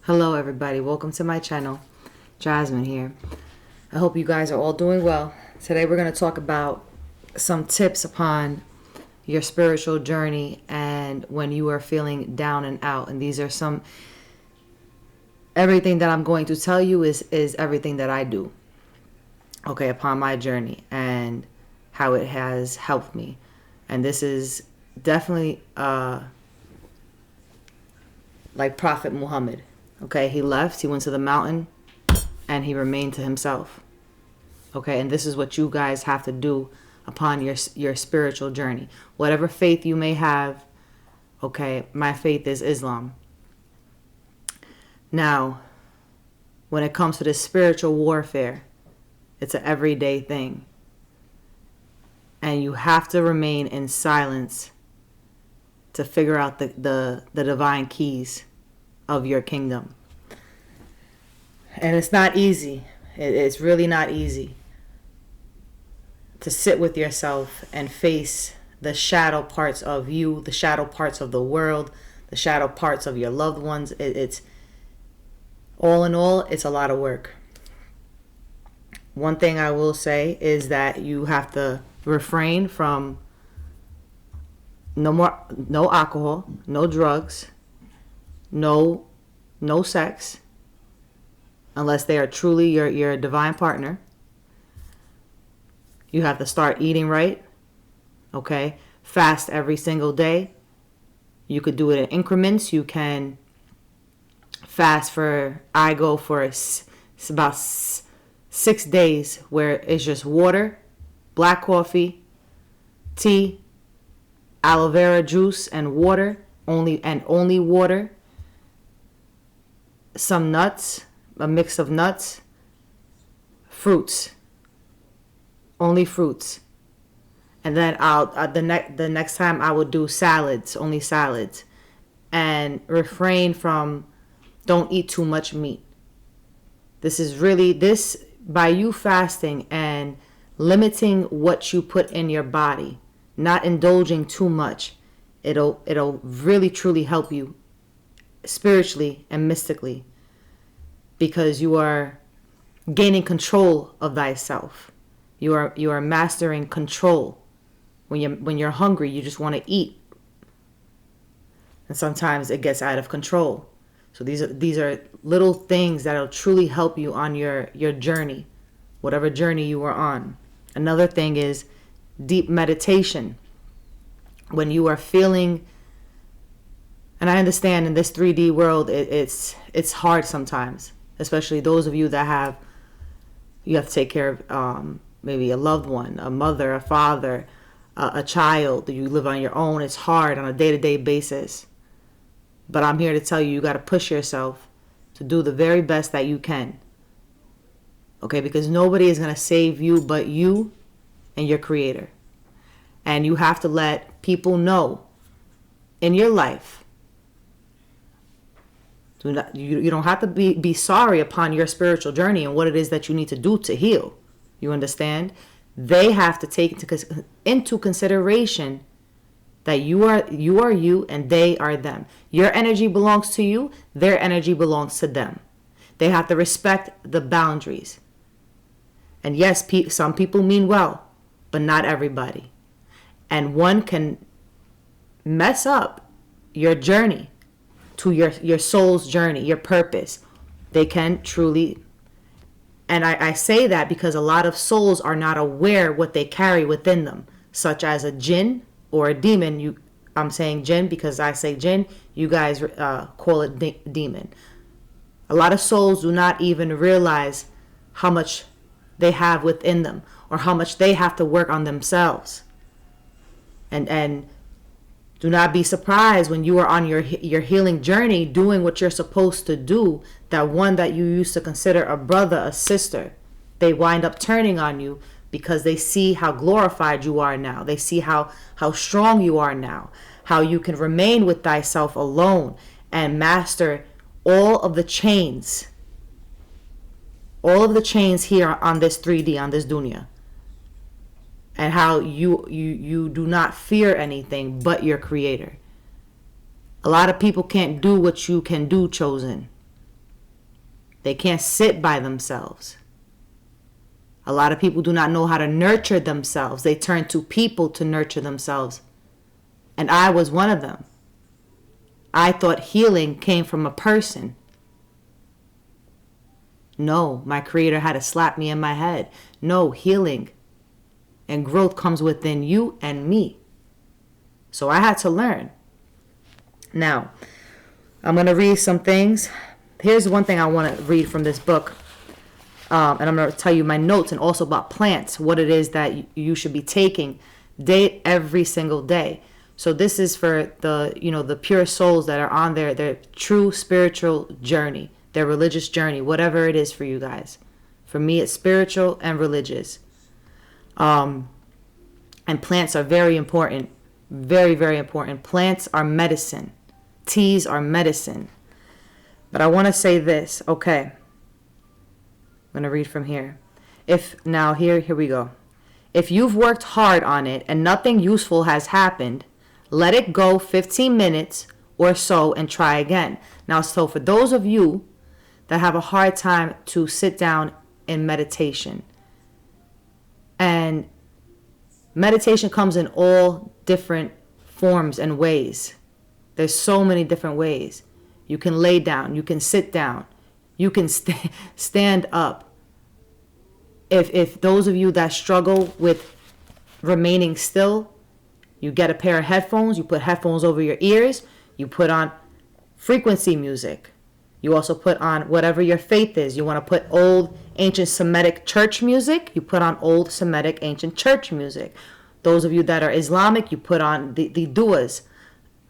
Hello everybody, welcome to my channel. Jasmine here. I hope you guys are all doing well. Today we're going to talk about some tips upon your spiritual journey and when you are feeling down and out. And these are some, everything that I'm going to tell you is everything that I do, okay, upon my journey and how it has helped me. And this is definitely like Prophet Muhammad. Okay, he left, he went to the mountain, and he remained to himself. Okay, and this is what you guys have to do upon your spiritual journey. Whatever faith you may have, okay, my faith is Islam. Now, when it comes to this spiritual warfare, it's an everyday thing. And you have to remain in silence to figure out the divine keys of your kingdom. And it's not easy. It's really not easy to sit with yourself and face the shadow parts of you, the shadow parts of the world, the shadow parts of your loved ones. It's all in all, it's a lot of work. One thing I will say is that you have to refrain from no alcohol, no drugs, no sex, unless they are truly your divine partner. You have to start eating right, okay? Fast every single day. You could do it in increments. You can fast I go for it's about 6 days where it's just water, black coffee, tea, aloe vera juice, and water, only water. Some nuts, a mix of nuts, fruits, only fruits. And then the next time I would do salads, only salads, and refrain from, don't eat too much meat. This by you fasting and limiting what you put in your body, not indulging too much, it'll really truly help you spiritually and mystically, because you are gaining control of thyself. You are mastering control. When you're hungry, you just want to eat, and sometimes it gets out of control. So these are little things that'll truly help you on your journey, whatever journey you are on. Another thing is deep meditation. When you are feeling, and I understand in this 3D world, it's hard sometimes, especially those of you that you have to take care of maybe a loved one, a mother, a father, a child. You live on your own. It's hard on a day-to-day basis. But I'm here to tell you, you got to push yourself to do the very best that you can. Okay, because nobody is going to save you but you and your creator. And you have to let people know in your life. You don't have to be sorry upon your spiritual journey and what it is that you need to do to heal. You understand? They have to take into consideration that you are you and they are them. Your energy belongs to you. Their energy belongs to them. They have to respect the boundaries. And yes, some people mean well, but not everybody. And one can mess up your journey to your soul's journey, your purpose. They can truly, and I say that because a lot of souls are not aware what they carry within them, such as a jinn or a demon. I'm saying jinn because I say jinn, you guys call it demon. A lot of souls do not even realize how much they have within them or how much they have to work on themselves. And do not be surprised when you are on your healing journey doing what you're supposed to do, that one that you used to consider a brother, a sister, they wind up turning on you because they see how glorified you are now. They see how strong you are now, how you can remain with thyself alone and master all of the chains here on this 3D, on this dunya. And how you do not fear anything but your creator. A lot of people can't do what you can do, chosen. They can't sit by themselves. A lot of people do not know how to nurture themselves. They turn to people to nurture themselves. And I was one of them. I thought healing came from a person. No, my Creator had to slap me in my head. No, healing and growth comes within you and me. So I had to learn. Now, I'm going to read some things. Here's one thing I want to read from this book. And I'm going to tell you my notes and also about plants, what it is that you should be taking every single day. So this is for the pure souls that are on their true spiritual journey, their religious journey, whatever it is for you guys. For me, it's spiritual and religious. And plants are very important. Very, very important. Plants are medicine. Teas are medicine. But I want to say this, okay. I'm going to read from here. Here we go. If you've worked hard on it and nothing useful has happened, let it go 15 minutes or so and try again. Now, so for those of you that have a hard time to sit down in meditation, and meditation comes in all different forms and ways. There's so many different ways. You can lay down, you can sit down, you can stand up. If those of you that struggle with remaining still, you get a pair of headphones, you put headphones over your ears, you put on frequency music. You also put on whatever your faith is. You want to put old ancient Semitic church music, you put on old Semitic ancient church music. Those of you that are Islamic, you put on the duas,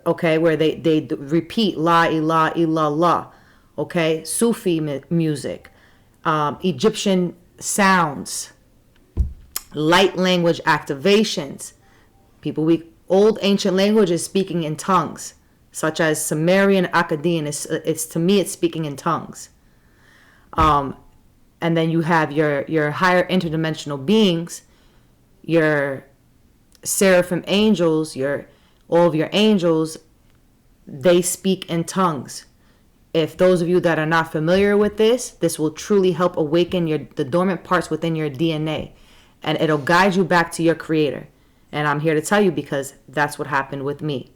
okay, where they repeat la ilaha illallah, okay, Sufi music, Egyptian sounds, light language activations. Old ancient languages speaking in tongues, such as Sumerian, Akkadian. It's to me, it's speaking in tongues. And then you have your higher interdimensional beings, your seraphim angels, all of your angels, they speak in tongues. If those of you that are not familiar with this will truly help awaken the dormant parts within your DNA, and it'll guide you back to your Creator. And I'm here to tell you because that's what happened with me.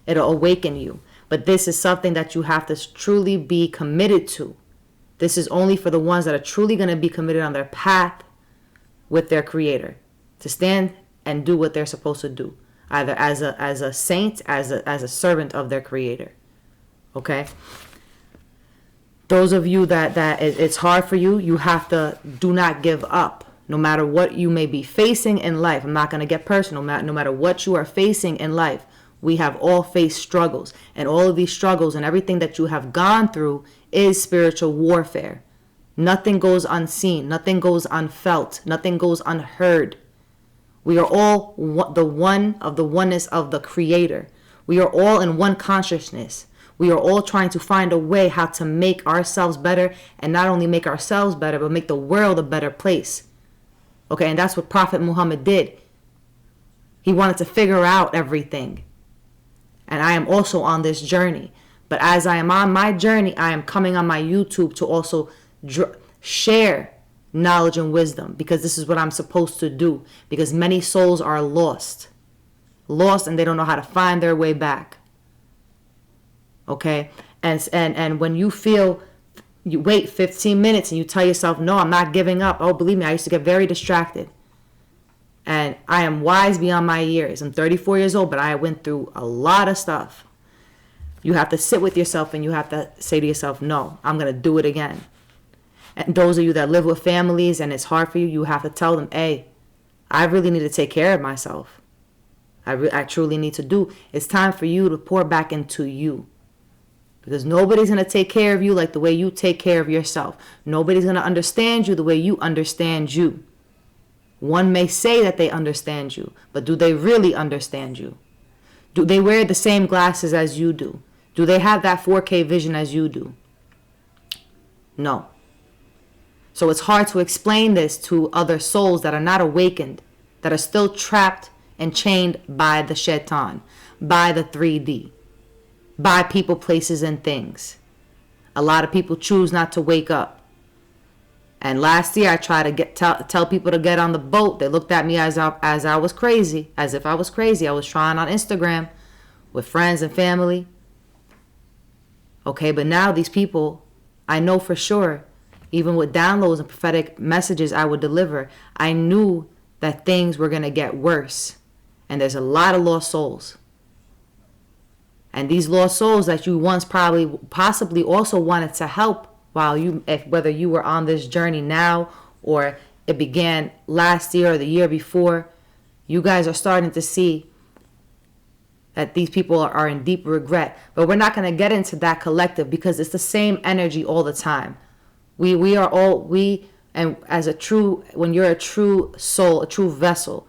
It'll awaken you. But this is something that you have to truly be committed to. This is only for the ones that are truly going to be committed on their path with their Creator, to stand and do what they're supposed to do, either as a saint, as a servant of their Creator. Okay? Those of you that it's hard for you, you have to do not give up. No matter what you may be facing in life, I'm not going to get personal, no matter what you are facing in life, we have all faced struggles. And all of these struggles and everything that you have gone through is spiritual warfare. Nothing goes unseen. Nothing goes unfelt. Nothing goes unheard. We are all the oneness of the Creator. We are all in one consciousness. We are all trying to find a way how to make ourselves better, and not only make ourselves better, but make the world a better place. Okay, and that's what Prophet Muhammad did. He wanted to figure out everything. And I am also on this journey. But as I am on my journey, I am coming on my YouTube to also share knowledge and wisdom, because this is what I'm supposed to do. Because many souls are lost, and they don't know how to find their way back. Okay, and when you feel, you wait 15 minutes and you tell yourself, no, I'm not giving up. Oh, believe me, I used to get very distracted. And I am wise beyond my years. I'm 34 years old, but I went through a lot of stuff. You have to sit with yourself and you have to say to yourself, no, I'm going to do it again. And those of you that live with families and it's hard for you, you have to tell them, hey, I really need to take care of myself. I truly need to do. It's time for you to pour back into you. Because nobody's going to take care of you like the way you take care of yourself. Nobody's going to understand you the way you understand you. One may say that they understand you, but do they really understand you? Do they wear the same glasses as you do? Do they have that 4K vision as you do? No. So it's hard to explain this to other souls that are not awakened, that are still trapped and chained by the shaitan, by the 3D. By people, places, and things. A lot of people choose not to wake up. And last year I tried to tell people to get on the boat. They looked at me as I was crazy, as if I was crazy. I was trying on Instagram with friends and family. Okay, but now these people, I know for sure, even with downloads and prophetic messages I would deliver, I knew that things were going to get worse. And there's a lot of lost souls. And these lost souls that you once possibly also wanted to help whether you were on this journey now or it began last year or the year before, you guys are starting to see that these people are in deep regret. But we're not going to get into that collective because it's the same energy all the time. And when you're a true soul, a true vessel,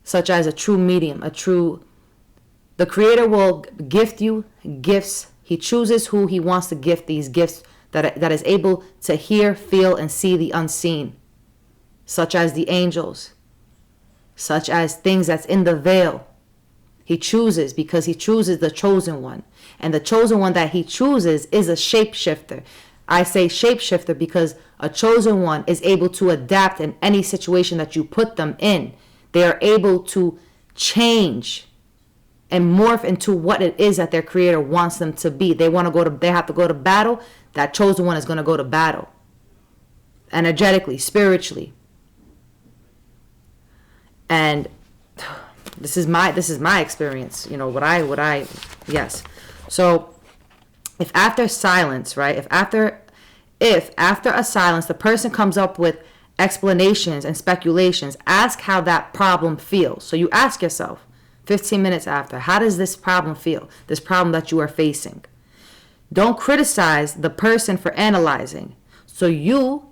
such as a true medium, the Creator will gift you gifts. He chooses who He wants to gift these gifts that is able to hear, feel, and see the unseen, such as the angels, such as things that's in the veil. He chooses because He chooses the chosen one. And the chosen one that He chooses is a shapeshifter. I say shapeshifter because a chosen one is able to adapt in any situation that you put them in. They are able to change and morph into what it is that their Creator wants them to be. They have to go to battle. That chosen one is going to go to battle. Energetically, spiritually. And this is my experience. Yes. So if after silence, right? If after a silence, the person comes up with explanations and speculations, ask how that problem feels. So you ask yourself, 15 minutes after, how does this problem feel? This problem that you are facing. Don't criticize the person for analyzing. So you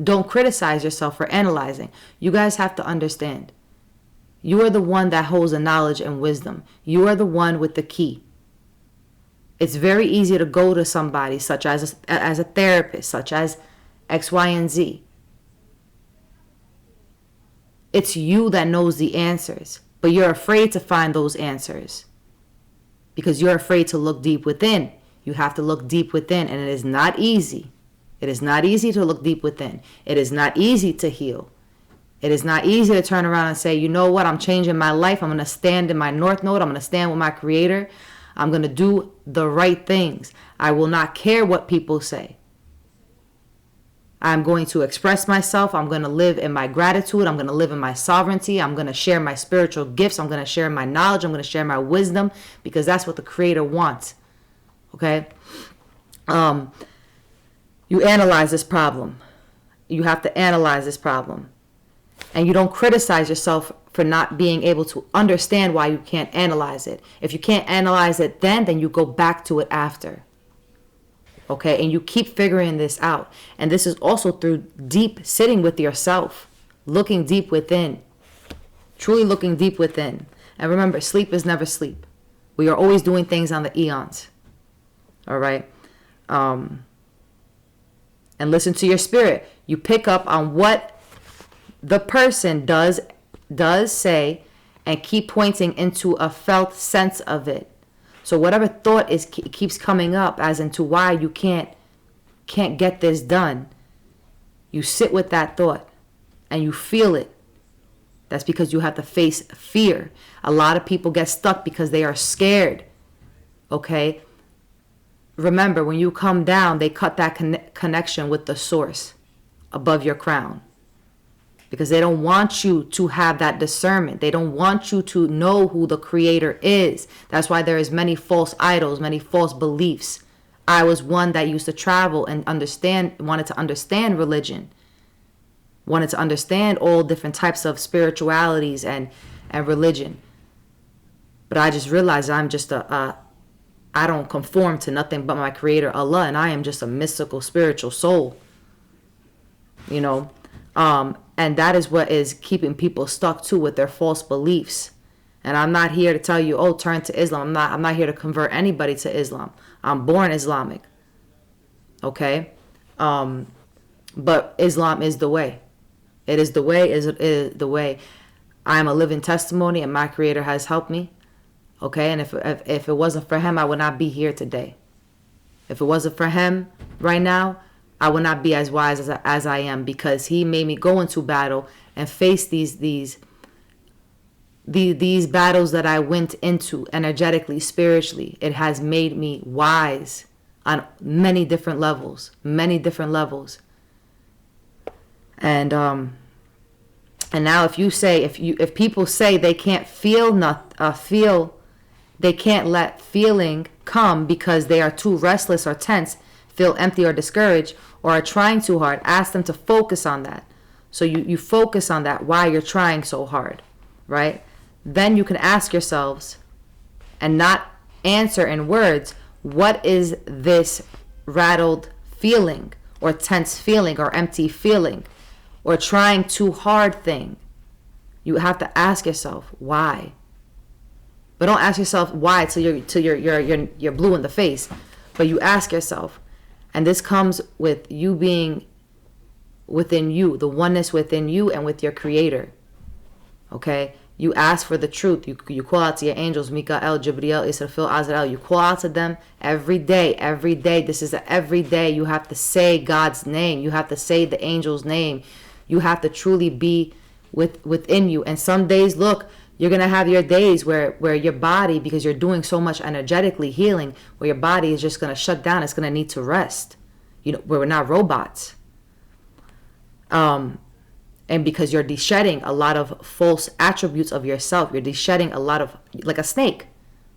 don't criticize yourself for analyzing. You guys have to understand. You are the one that holds the knowledge and wisdom. You are the one with the key. It's very easy to go to somebody such as a therapist, such as X, Y, and Z. It's you that knows the answers, but you're afraid to find those answers because you're afraid to look deep within. You have to look deep within, and it is not easy. It is not easy to look deep within. It is not easy to heal. It is not easy to turn around and say, you know what, I'm changing my life. I'm going to stand in my North Node. I'm going to stand with my Creator. I'm going to do the right things. I will not care what people say. I'm going to express myself. I'm going to live in my gratitude. I'm going to live in my sovereignty. I'm going to share my spiritual gifts. I'm going to share my knowledge. I'm going to share my wisdom because that's what the Creator wants. Okay? You analyze this problem. You have to analyze this problem. And you don't criticize yourself for not being able to understand why you can't analyze it. If you can't analyze it then you go back to it after. Okay? And you keep figuring this out. And this is also through deep sitting with yourself. Looking deep within. Truly looking deep within. And remember, sleep is never sleep. We are always doing things on the eons. All right? And listen to your spirit. You pick up on what the person does say and keep pointing into a felt sense of it. So whatever thought keeps coming up as into why you can't get this done, you sit with that thought and you feel it. That's because you have to face fear. A lot of people get stuck because they are scared. Okay? Remember, when you come down, they cut that connection with the source above your crown. Because they don't want you to have that discernment. They don't want you to know who the Creator is. That's why there is many false idols, many false beliefs. I was one that used to travel and wanted to understand religion. Wanted to understand all different types of spiritualities and religion. But I just realized I don't conform to nothing but my Creator, Allah, and I am just a mystical, spiritual soul. And that is what is keeping people stuck too with their false beliefs. And I'm not here to tell you, turn to Islam. I'm not here to convert anybody to Islam. I'm born Islamic. Okay? But Islam is the way. It is the way, it is the way. I am a living testimony and my Creator has helped me. Okay? And if it wasn't for Him, I would not be here today. If it wasn't for him right now, I would not be as wise as I am, because he made me go into battle and face these battles that I went into energetically, spiritually. It has made me wise on many different levels. And now if people say they can't they can't let feeling come because they are too restless or tense, feel empty or discouraged, or are trying too hard, ask them to focus on that. So you focus on that, why you're trying so hard, right? Then you can ask yourselves, and not answer in words, what is this rattled feeling, or tense feeling, or empty feeling, or trying too hard thing? You have to ask yourself why. But don't ask yourself why till you're blue in the face. But you ask yourself, and this comes with you being within you, the oneness within you and with your creator. Okay? You ask for the truth. You call out to your angels, Mikael, Jibriel, Israfil, Azrael. You call out to them every day. This is every day you have to say God's name. You have to say the angel's name. You have to truly be within you. And some days, look, you're going to have your days where your body, because you're doing so much energetically healing, where your body is just going to shut down. It's going to need to rest. We're not robots. And because you're de-shedding a lot of false attributes of yourself. You're de-shedding a lot of, like a snake.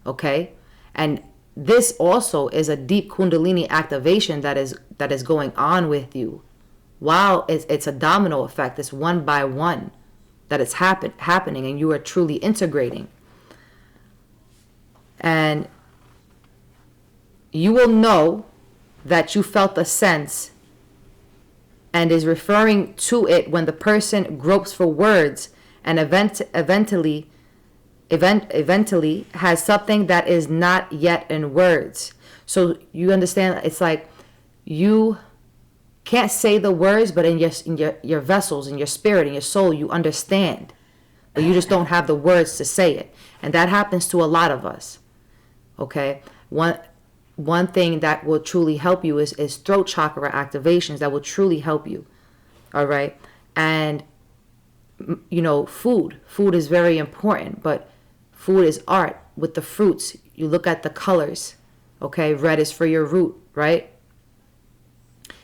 Okay? And this also is a deep Kundalini activation that is going on with you. Wow, it's a domino effect. It's one by one that it's happening, and you are truly integrating. And you will know that you felt a sense and is referring to it when the person gropes for words and eventually has something that is not yet in words. So you understand, it's like you can't say the words, but in your vessels, in your spirit, in your soul, you understand. But you just don't have the words to say it. And that happens to a lot of us. Okay? One thing that will truly help you is throat chakra activations that will truly help you. All right? And, food. Food is very important, but food is art. With the fruits, you look at the colors. Okay? Red is for your root, right?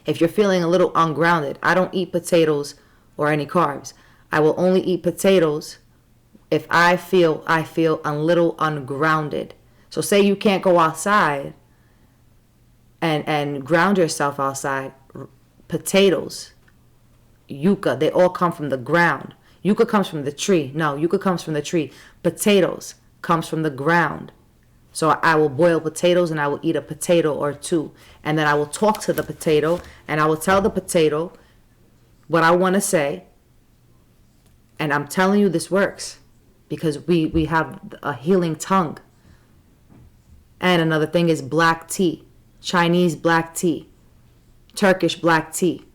If you're feeling a little ungrounded, I don't eat potatoes or any carbs. I will only eat potatoes if I feel a little ungrounded. So say you can't go outside and ground yourself outside. Potatoes, yucca, they all come from the ground. Yucca comes from the tree. No, yucca comes from the tree. Potatoes comes from the ground. So I will boil potatoes and I will eat a potato or two. And then I will talk to the potato and I will tell the potato what I want to say. And I'm telling you, this works because we have a healing tongue. And another thing is black tea, Chinese black tea, Turkish black tea.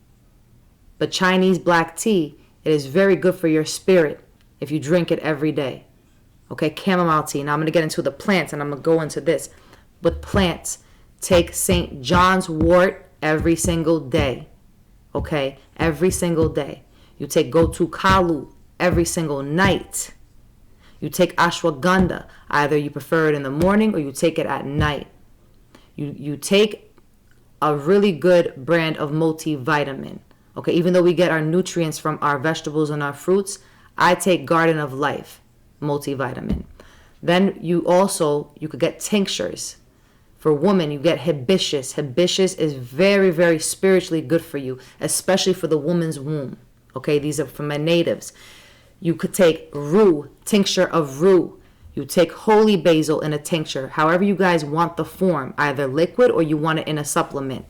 But Chinese black tea, it is very good for your spirit if you drink it every day. Okay, chamomile tea. Now I'm going to get into the plants and I'm going to go into this. But plants, take St. John's wort every single day. Okay, every single day. You take Gotu kalu every single night. You take ashwagandha. Either you prefer it in the morning or you take it at night. You take a really good brand of multivitamin. Okay, even though we get our nutrients from our vegetables and our fruits, I take Garden of Life multivitamin. Then you could get tinctures. For women, you get Hibisious. Hibisious is very, very spiritually good for you, especially for the woman's womb. Okay, these are from my natives. You could take rue, tincture of rue. You take holy basil in a tincture, however you guys want the form, either liquid or you want it in a supplement.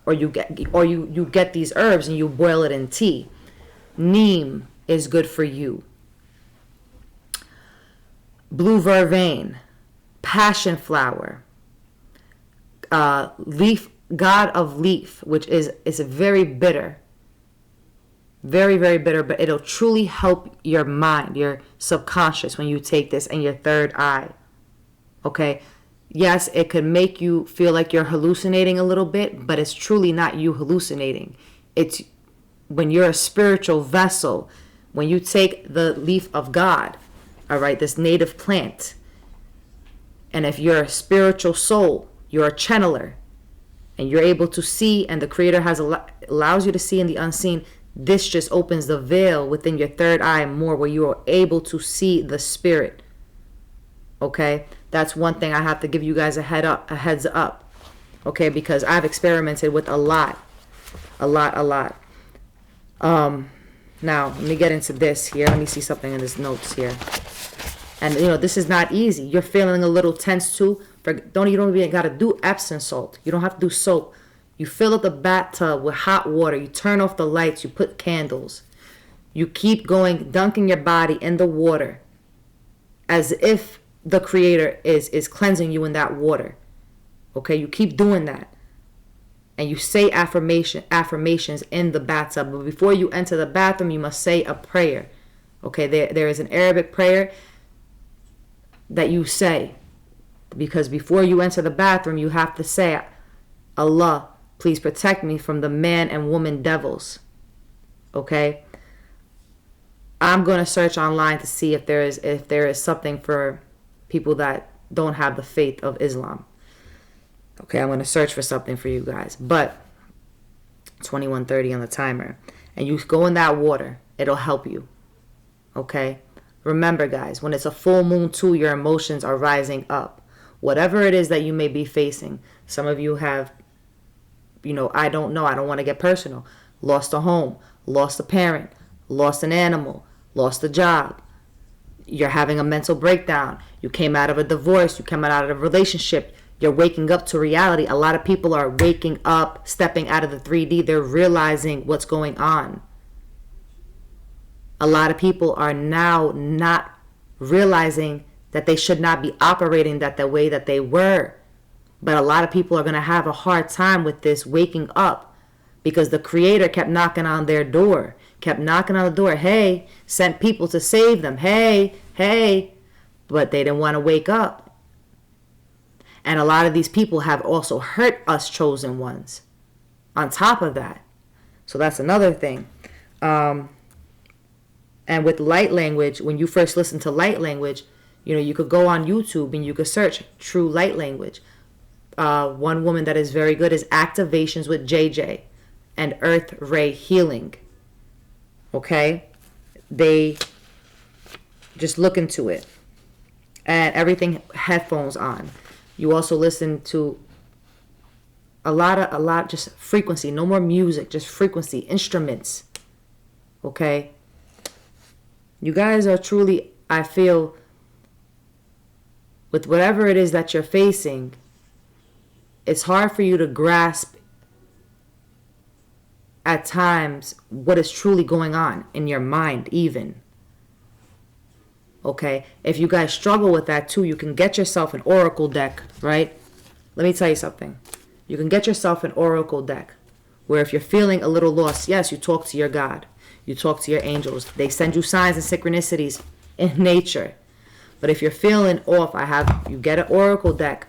Or you get these herbs and you boil it in tea. Neem is good for you. Blue vervain, passion flower, leaf, god of leaf, which is very bitter. Very, very bitter, but it'll truly help your mind, your subconscious when you take this, and your third eye. Okay? Yes, it could make you feel like you're hallucinating a little bit, but it's truly not you hallucinating. It's when you're a spiritual vessel, when you take the leaf of God, all right, this native plant, and if you're a spiritual soul, you're a channeler, and you're able to see, and the Creator allows you to see in the unseen, this just opens the veil within your third eye more, where you are able to see the spirit. Okay, that's one thing I have to give you guys a heads up. Okay, because I've experimented with a lot. Now let me get into this here. Let me see something in this notes here. And this is not easy. You're feeling a little tense too. You don't even gotta do Epsom salt. You don't have to do soap. You fill up the bathtub with hot water. You turn off the lights. You put candles. You keep going, dunking your body in the water, as if the Creator is cleansing you in that water. Okay, you keep doing that. And you say affirmations in the bathtub. But before you enter the bathroom, you must say a prayer. Okay, there is an Arabic prayer that you say. Because before you enter the bathroom, you have to say, Allah, please protect me from the man and woman devils. Okay? I'm going to search online to see if there is something for people that don't have the faith of Islam. Okay, I'm going to search for something for you guys. But 21:30 on the timer. And you go in that water. It'll help you. Okay? Remember, guys, when it's a full moon too, your emotions are rising up. Whatever it is that you may be facing. Some of you have, I don't want to get personal. Lost a home, lost a parent, lost an animal, lost a job. You're having a mental breakdown. You came out of a divorce. You came out of a relationship. You're waking up to reality. A lot of people are waking up, stepping out of the 3D. They're realizing what's going on. A lot of people are now not realizing that they should not be operating that the way that they were. But a lot of people are going to have a hard time with this waking up, because the Creator kept knocking on their door, kept knocking on the door. Hey, sent people to save them. Hey. But they didn't want to wake up. And a lot of these people have also hurt us chosen ones on top of that. So that's another thing. And with light language, when you first listen to light language, you could go on YouTube and you could search true light language. One woman that is very good is Activations with JJ and Earth Ray Healing. Okay? They just look into it. And everything headphones on. You also listen to a lot just frequency. No more music, just frequency, instruments. Okay? You guys are truly, I feel, with whatever it is that you're facing, it's hard for you to grasp at times what is truly going on in your mind even. Okay? If you guys struggle with that too, you can get yourself an oracle deck, right? Let me tell you something. You can get yourself an oracle deck where if you're feeling a little lost, yes, you talk to your God. You talk to your angels. They send you signs and synchronicities in nature. But if you're feeling off, you get an oracle deck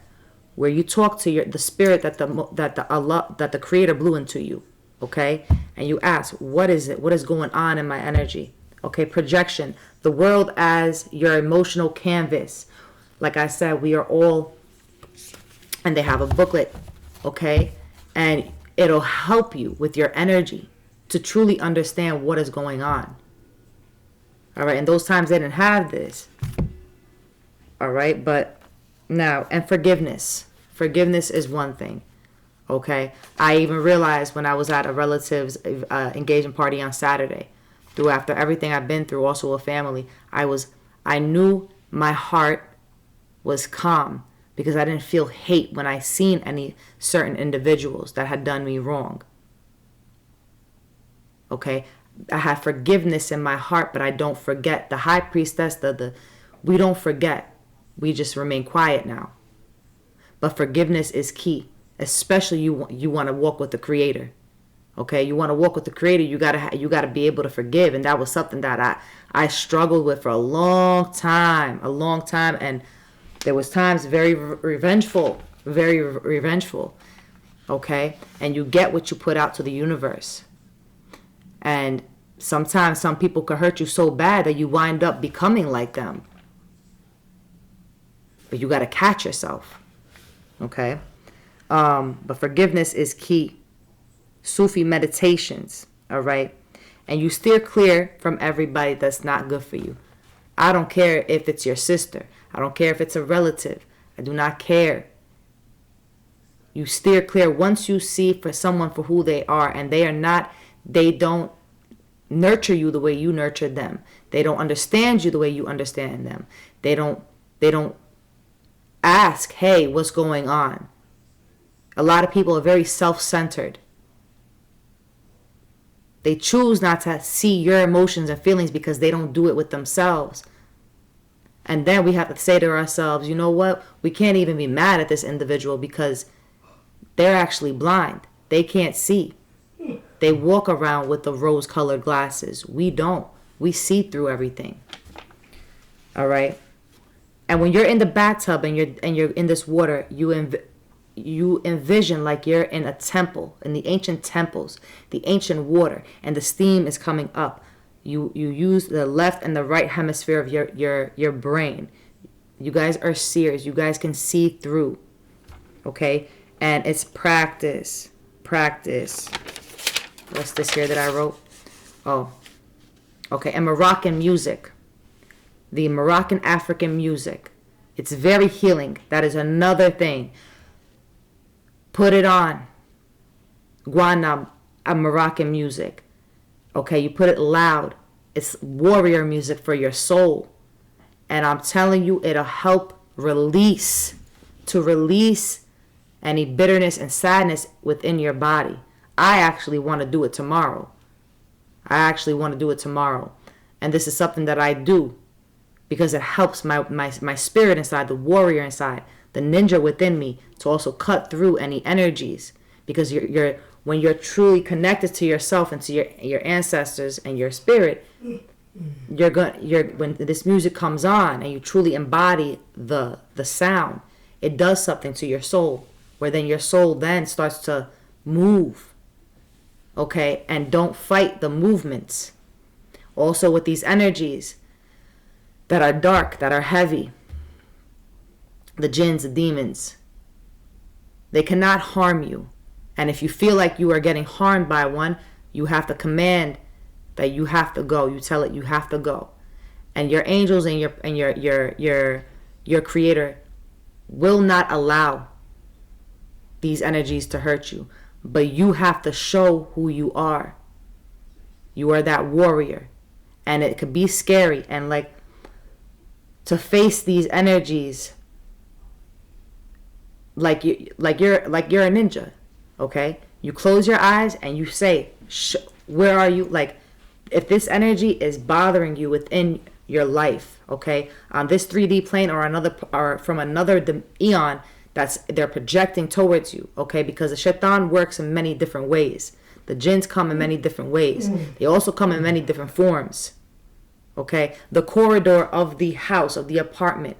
where you talk to the spirit that the Creator blew into you, okay? And you ask, what is it? What is going on in my energy? Okay, projection. The world as your emotional canvas. Like I said, we are all, and they have a booklet, okay? And it'll help you with your energy to truly understand what is going on. All right, and those times they didn't have this. All right, but now, and forgiveness. Forgiveness is one thing, okay? I even realized when I was at a relative's engagement party on Saturday, after everything I've been through, also a family, I knew my heart was calm because I didn't feel hate when I seen any certain individuals that had done me wrong. Okay, I have forgiveness in my heart, but I don't forget. The high priestess, we don't forget. We just remain quiet now. But forgiveness is key, especially you want to walk with the Creator. Okay, you want to walk with the Creator. You gotta be able to forgive, and that was something that I struggled with for a long time, and There was times very revengeful, very revengeful, okay? And you get what you put out to the universe. And sometimes some people could hurt you so bad that you wind up becoming like them. But you got to catch yourself, okay? But forgiveness is key. Sufi meditations, all right? And you steer clear from everybody that's not good for you. I don't care if it's your sister. I don't care if it's a relative. I do not care. You steer clear once you see for someone for who they are, and they don't nurture you the way you nurtured them. They don't understand you the way you understand them. They don't ask, hey, what's going on? A lot of people are very self-centered. They choose not to see your emotions and feelings because they don't do it with themselves. And then we have to say to ourselves, you know what? We can't even be mad at this individual because they're actually blind. They can't see. They walk around with the rose-colored glasses. We don't. We see through everything. All right? And when you're in the bathtub and you're in this water, you envision like you're in a temple, in the ancient temples, the ancient water, and the steam is coming up. You use the left and the right hemisphere of your brain. You guys are seers. You guys can see through. Okay? And it's practice. Practice. What's this here that I wrote? Oh. Okay, and Moroccan music. The Moroccan African music. It's very healing. That is another thing. Put it on. Guanab, a Moroccan music. Okay, you put it loud. It's warrior music for your soul. And I'm telling you, it'll help release any bitterness and sadness within your body. I actually want to do it tomorrow. And this is something that I do because it helps my spirit inside, the warrior inside, the ninja within me to also cut through any energies. Because when you're truly connected to yourself and to your ancestors and your spirit, when this music comes on and you truly embody the sound, it does something to your soul, where then your soul then starts to move. Okay, and don't fight the movements. Also with these energies that are dark, that are heavy, the jinns, the demons, they cannot harm you. And if you feel like you are getting harmed by one, you have to command that you have to go. You tell it you have to go. And your angels and your creator will not allow these energies to hurt you. But you have to show who you are. You are that warrior. And it could be scary. And like to face these energies like you're a ninja. Okay? You close your eyes and you say, where are you? Like, if this energy is bothering you within your life, okay, on this 3D plane or from another eon, they're projecting towards you, okay, because the shaitan works in many different ways. The jinns come in many different ways. They also come in many different forms, okay. The corridor of the house, of the apartment,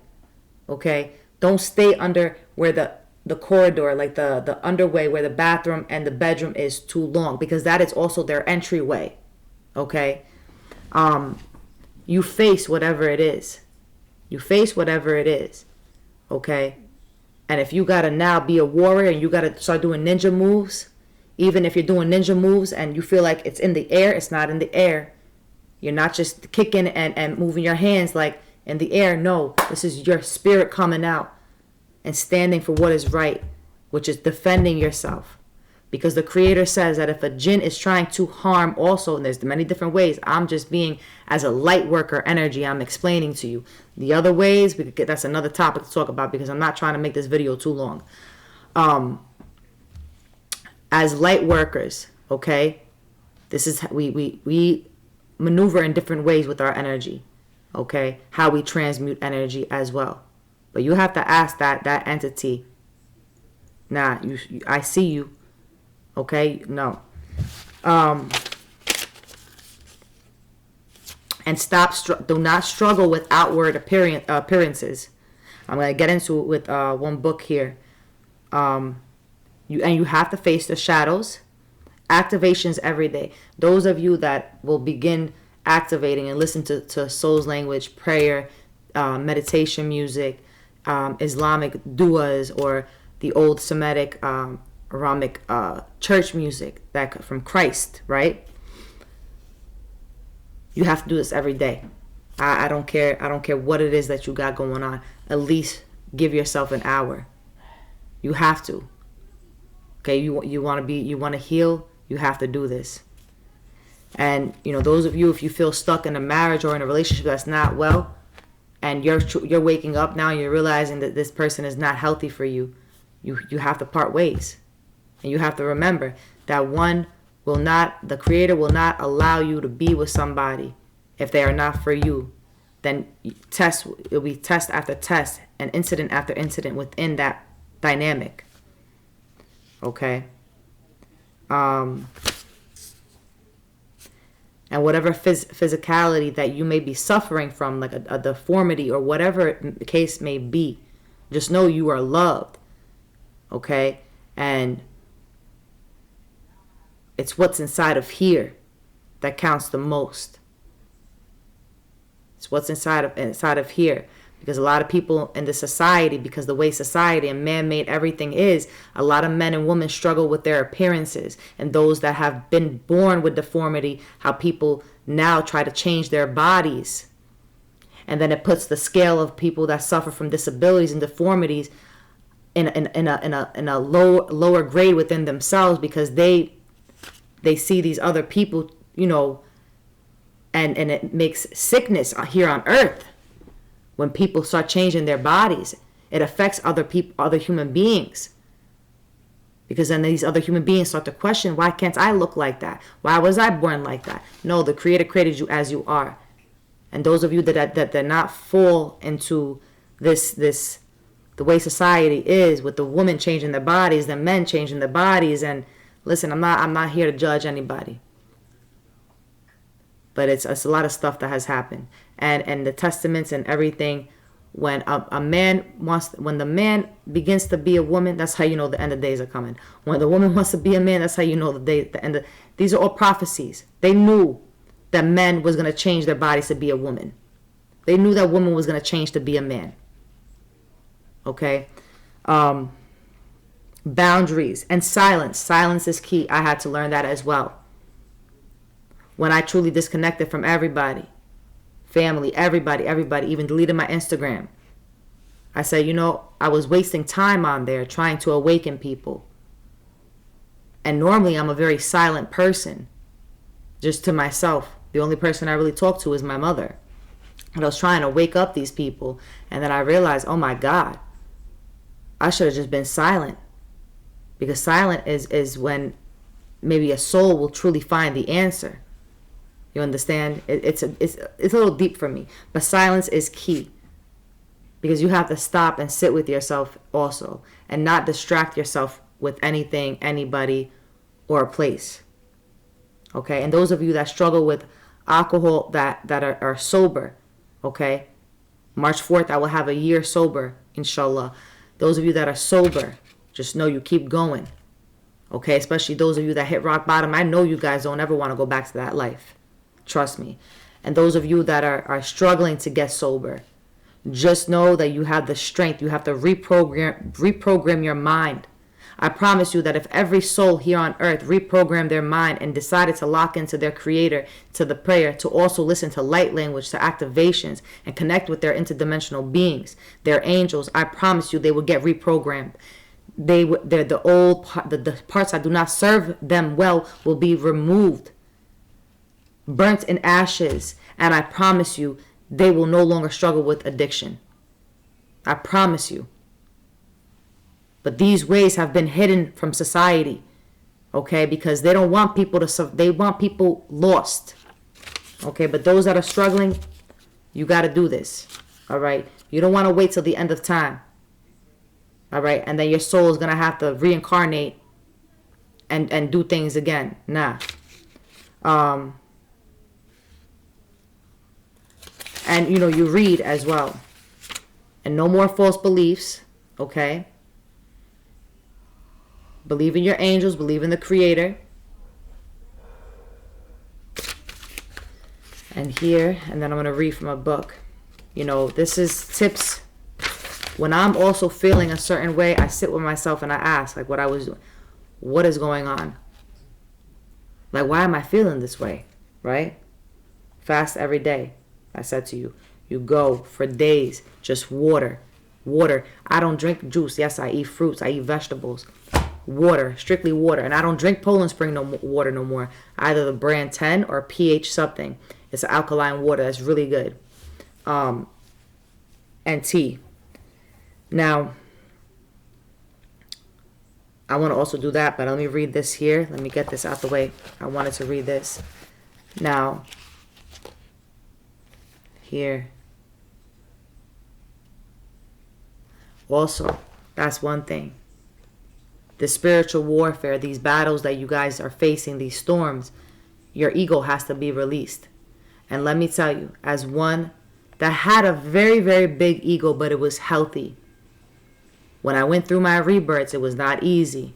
okay, don't stay under where the corridor, like the underway where the bathroom and the bedroom is too long, because that is also their entryway, okay. You face whatever it is. Okay. And if you gotta now be a warrior and you gotta start doing ninja moves, even if you're doing ninja moves and you feel like it's in the air, it's not in the air. You're not just kicking and moving your hands like in the air. No, this is your spirit coming out and standing for what is right, which is defending yourself. Because the creator says that if a jinn is trying to harm also, and there's many different ways, I'm just being as a light worker energy, I'm explaining to you. The other ways, that's another topic to talk about because I'm not trying to make this video too long. As light workers, okay, this is, we maneuver in different ways with our energy, okay, how we transmute energy as well. But you have to ask that entity, nah, I see you. Okay, no. And do not struggle with outward appearances. I'm going to get into it with one book here. You have to face the shadows. Activations every day. Those of you that will begin activating and listen to soul's language, prayer, meditation music, Islamic duas, or the old Semitic Abrahamic church music that from Christ, right? You have to do this every day. I don't care what it is that you got going on. At least give yourself an hour. You have to. Okay, you want to heal, you have to do this. And those of you, if you feel stuck in a marriage or in a relationship that's not well, and you're waking up now and you're realizing that this person is not healthy for you, you have to part ways. And you have to remember that the Creator will not allow you to be with somebody if they are not for you. Then it'll be test after test and incident after incident within that dynamic. Okay? And whatever physicality that you may be suffering from, like a deformity or whatever the case may be, just know you are loved. Okay? And it's what's inside of here that counts the most. It's what's inside of here. Because a lot of people in the society, because the way society and man-made everything is, a lot of men and women struggle with their appearances. And those that have been born with deformity, how people now try to change their bodies. And then it puts the scale of people that suffer from disabilities and deformities in a lower grade within themselves, because they see these other people, and it makes sickness here on earth. When people start changing their bodies, it affects other people, other human beings. Because then these other human beings start to question, why can't I look like that? Why was I born like that? No, the Creator created you as you are. And those of you that did not fall into this the way society is, with the women changing their bodies, the men changing their bodies, and listen, I'm not here to judge anybody. But it's a lot of stuff that has happened. And the testaments and everything, when the man begins to be a woman, that's how you know the end of days are coming. When the woman wants to be a man, that's how you know the end of, these are all prophecies. They knew that men was going to change their bodies to be a woman. They knew that woman was going to change to be a man. Okay? Boundaries and silence. Silence is key. I had to learn that as well. When I truly disconnected from everybody, family, everybody, even deleted my Instagram. I said, I was wasting time on there trying to awaken people. And normally I'm a very silent person, just to myself. The only person I really talk to is my mother. And I was trying to wake up these people. And then I realized, oh my God, I should have just been silent. Because silent is when maybe a soul will truly find the answer. You understand? It's a little deep for me. But silence is key. Because you have to stop and sit with yourself also. And not distract yourself with anything, anybody, or a place. Okay? And those of you that struggle with alcohol that are sober. Okay? March 4th, I will have a year sober, inshallah. Those of you that are sober, just know you keep going. Okay? Especially those of you that hit rock bottom. I know you guys don't ever want to go back to that life. Trust me. And those of you that are struggling to get sober, just know that you have the strength. You have to reprogram your mind. I promise you that if every soul here on earth reprogrammed their mind and decided to lock into their Creator, to the prayer, to also listen to light language, to activations, and connect with their interdimensional beings, their angels, I promise you they will get reprogrammed. The parts that do not serve them well will be removed, burnt in ashes, and I promise you they will no longer struggle with addiction. I promise you. But these ways have been hidden from society, okay? Because they don't want people they want people lost, okay? But those that are struggling, you got to do this, all right? You don't want to wait till the end of time, all right? And then your soul is going to have to reincarnate and do things again. Nah. And, you read as well. And no more false beliefs, okay? Believe in your angels, believe in the Creator. And here, and then I'm going to read from a book. You know, this is tips. When I'm also feeling a certain way, I sit with myself and I ask, like, what I was doing. What is going on? Like, why am I feeling this way? Right? Fast every day. I said to you, you go for days, just water. Water. I don't drink juice. Yes, I eat fruits. I eat vegetables. Water. Strictly water. And I don't drink Poland Spring water no more. Either the brand 10 or pH something. It's an alkaline water that's really good. And tea. Now, I want to also do that, but let me read this here. Let me get this out the way. I wanted to read this. Now, here. Also, that's one thing. The spiritual warfare, these battles that you guys are facing, these storms, your ego has to be released. And let me tell you, as one that had a very, very big ego, but it was healthy. When I went through my rebirths, it was not easy.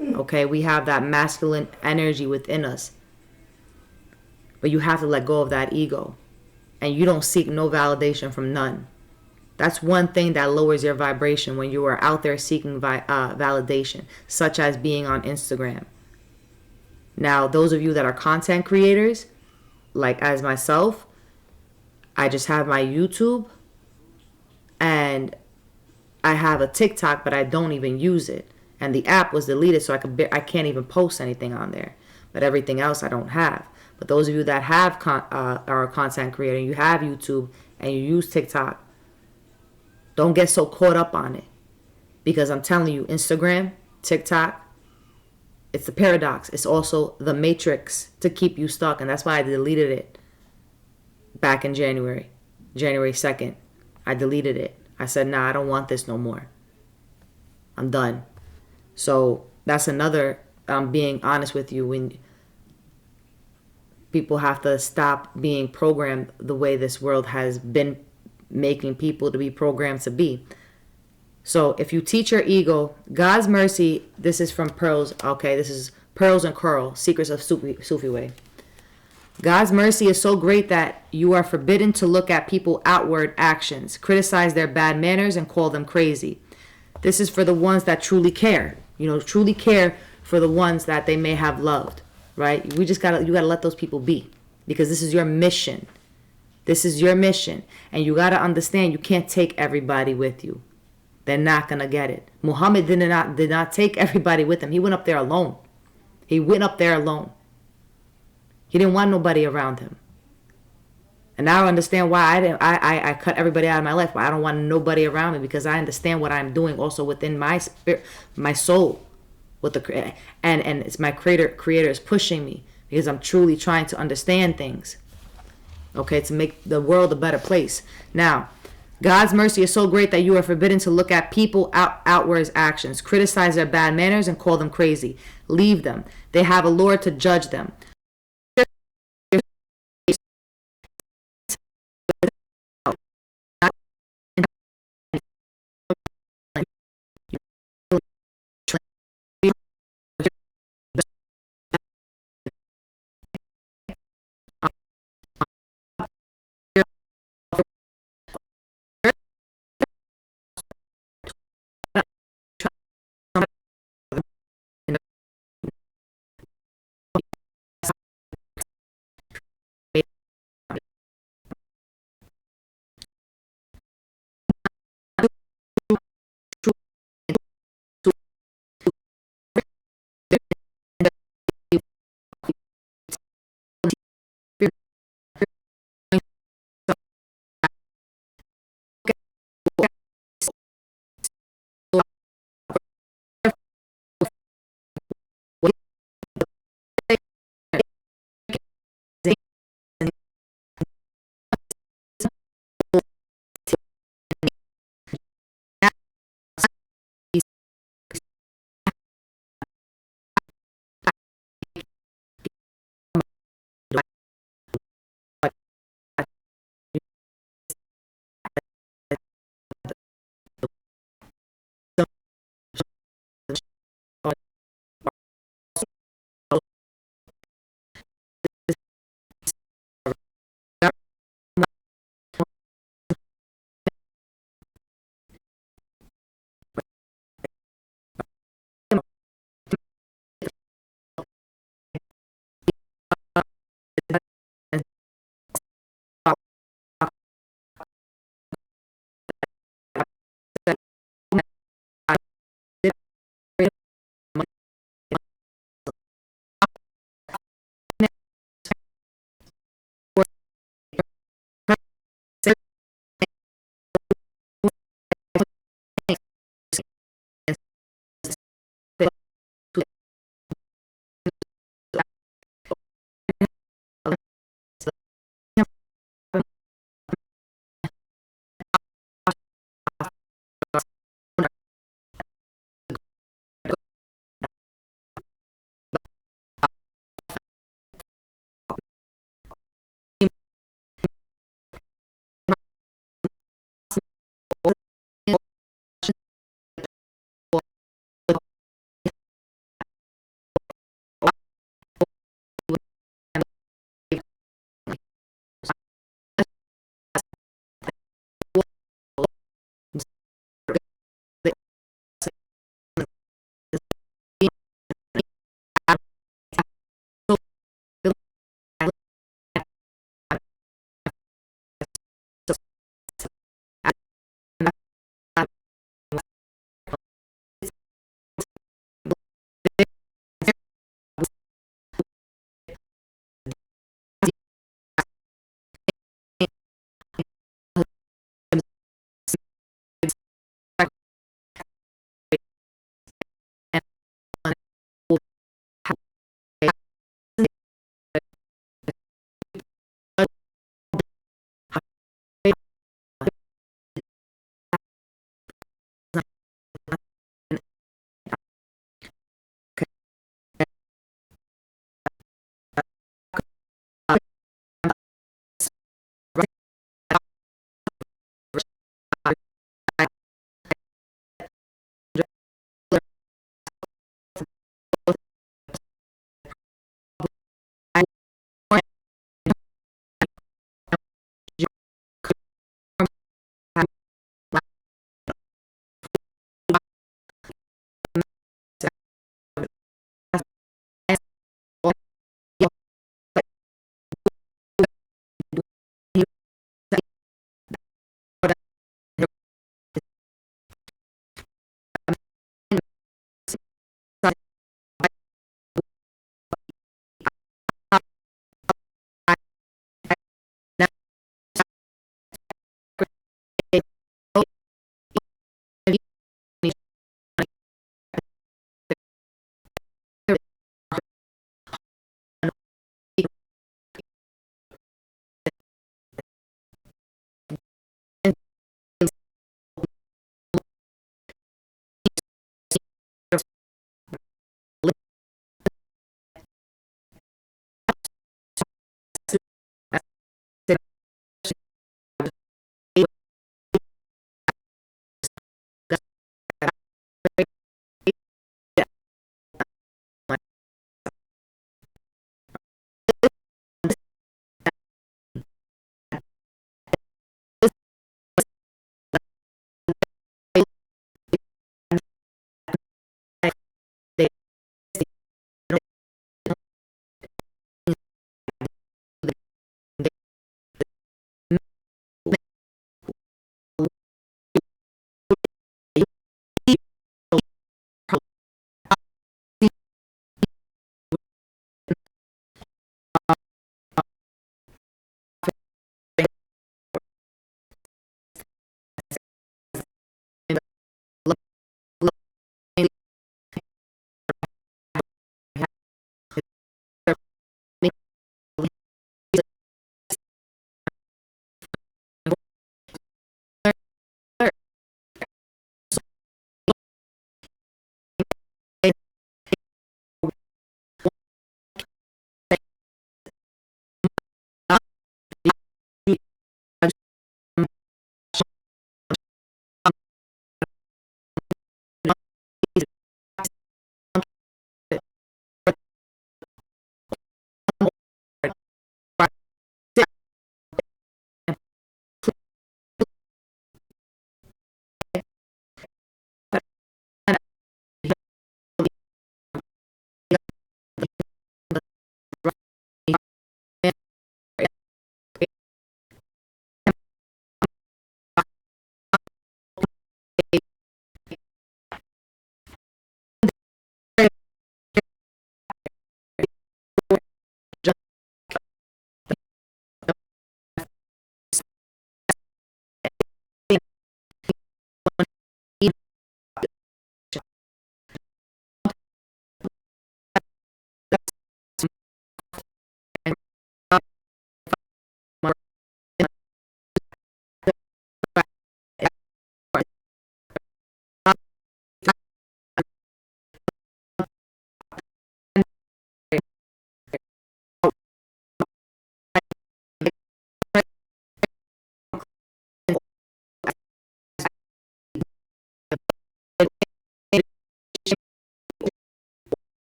Okay, we have that masculine energy within us. But you have to let go of that ego. And you don't seek no validation from none. That's one thing that lowers your vibration when you are out there seeking validation, such as being on Instagram. Now, those of you that are content creators, like as myself, I just have my YouTube and I have a TikTok, but I don't even use it. And the app was deleted, so I can't even post anything on there. But everything else I don't have. But those of you that have are a content creator, you have YouTube and you use TikTok, don't get so caught up on it. Because I'm telling you, Instagram, TikTok, it's the paradox. It's also the matrix to keep you stuck. And that's why I deleted it back in January 2nd. I deleted it. I said, nah, I don't want this no more. I'm done. So that's another, I'm being honest with you, when people have to stop being programmed the way this world has been making people to be programmed to be. So if you teach your ego, God's mercy, this is from Pearls, okay, this is Pearls and Coral, Secrets of Sufi Way. God's mercy is so great that you are forbidden to look at people's outward actions, criticize their bad manners, and call them crazy. This is for the ones that truly care, truly care for the ones that they may have loved, right? You gotta let those people be, because this is your mission. This is your mission. And you gotta understand, you can't take everybody with you. They're not gonna get it. Muhammad did not take everybody with him. He went up there alone. He didn't want nobody around him. And now I understand why I cut everybody out of my life. Why I don't want nobody around me, because I understand what I'm doing also within my spirit, my soul, with the and it's my creator is pushing me, because I'm truly trying to understand things. Okay, to make the world a better place. Now, God's mercy is so great that you are forbidden to look at people outwards actions, criticize their bad manners, and call them crazy. Leave them. They have a Lord to judge them.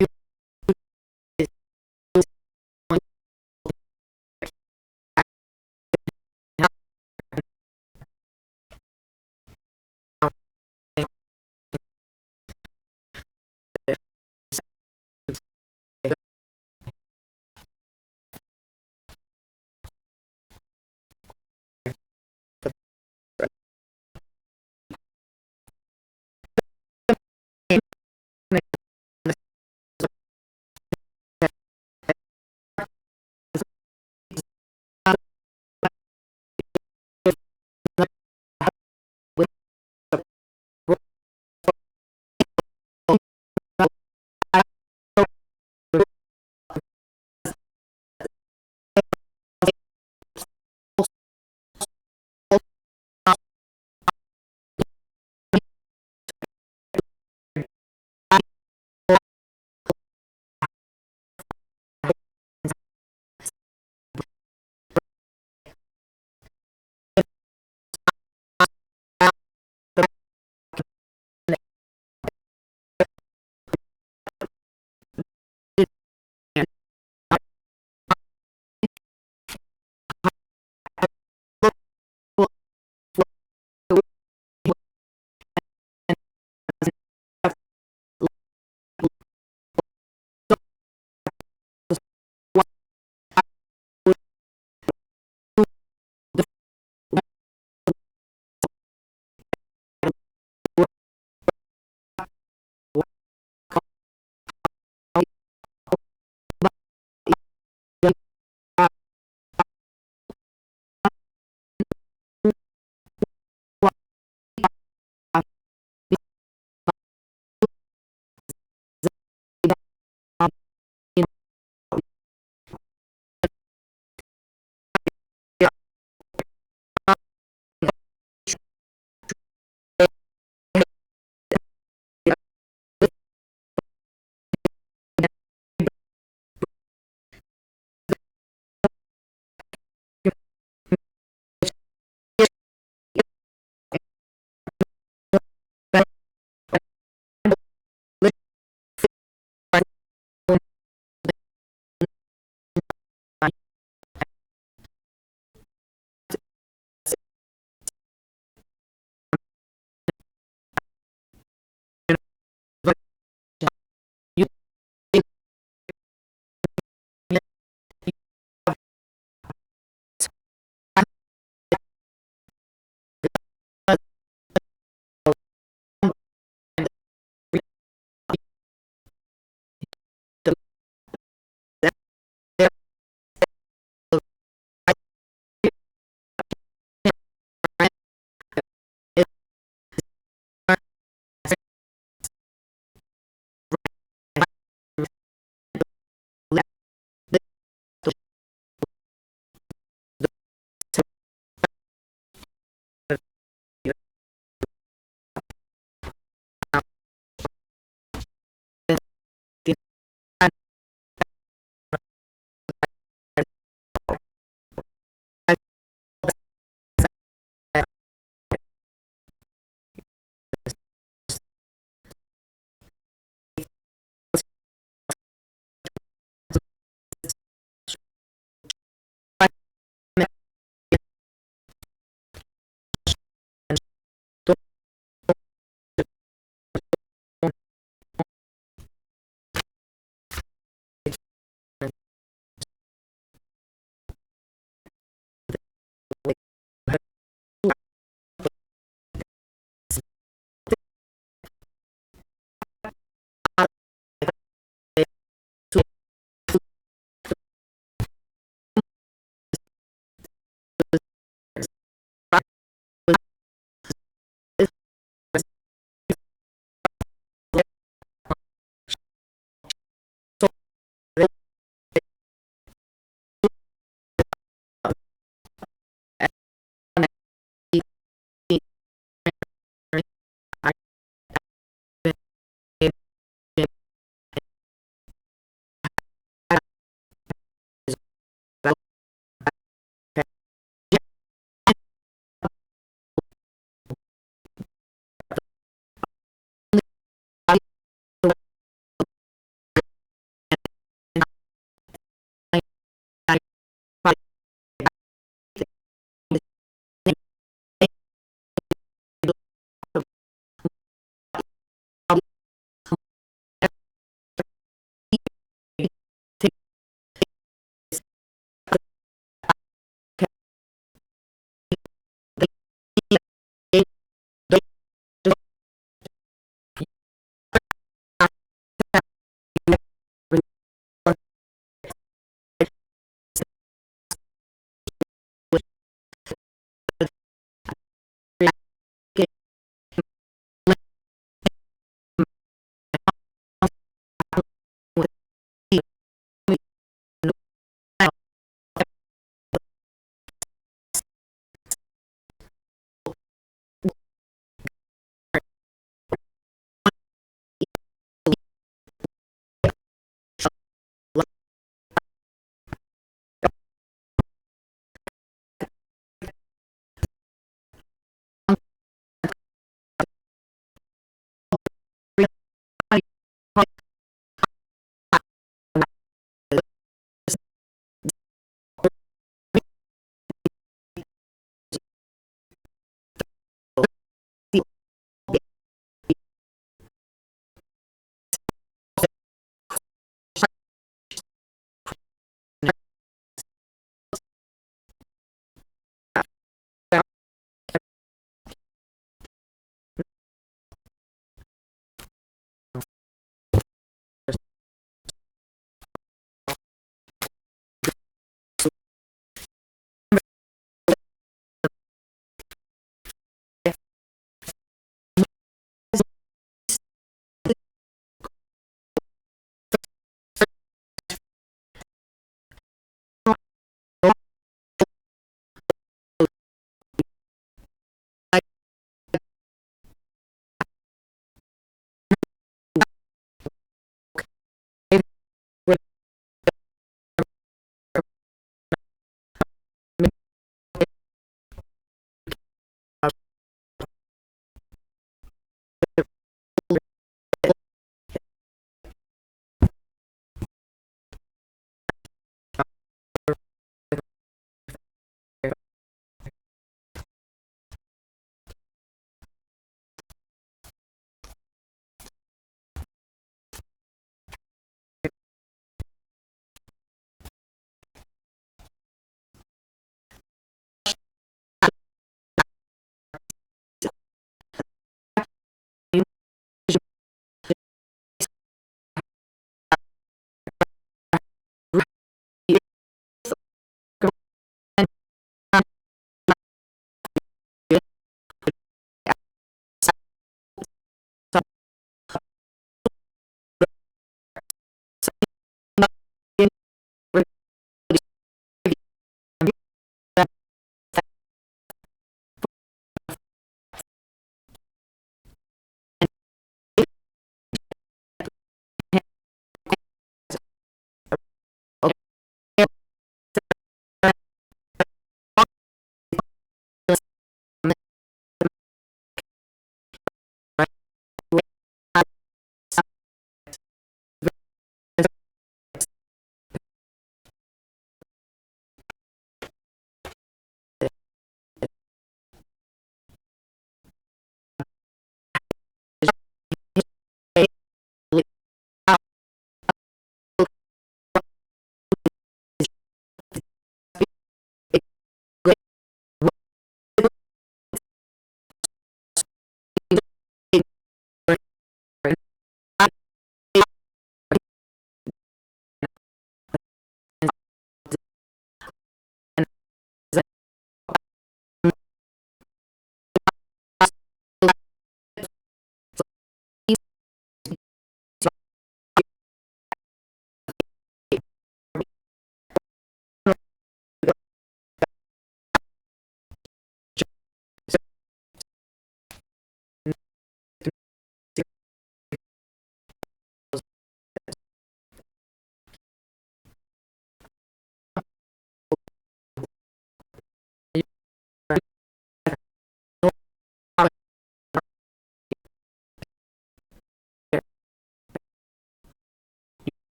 you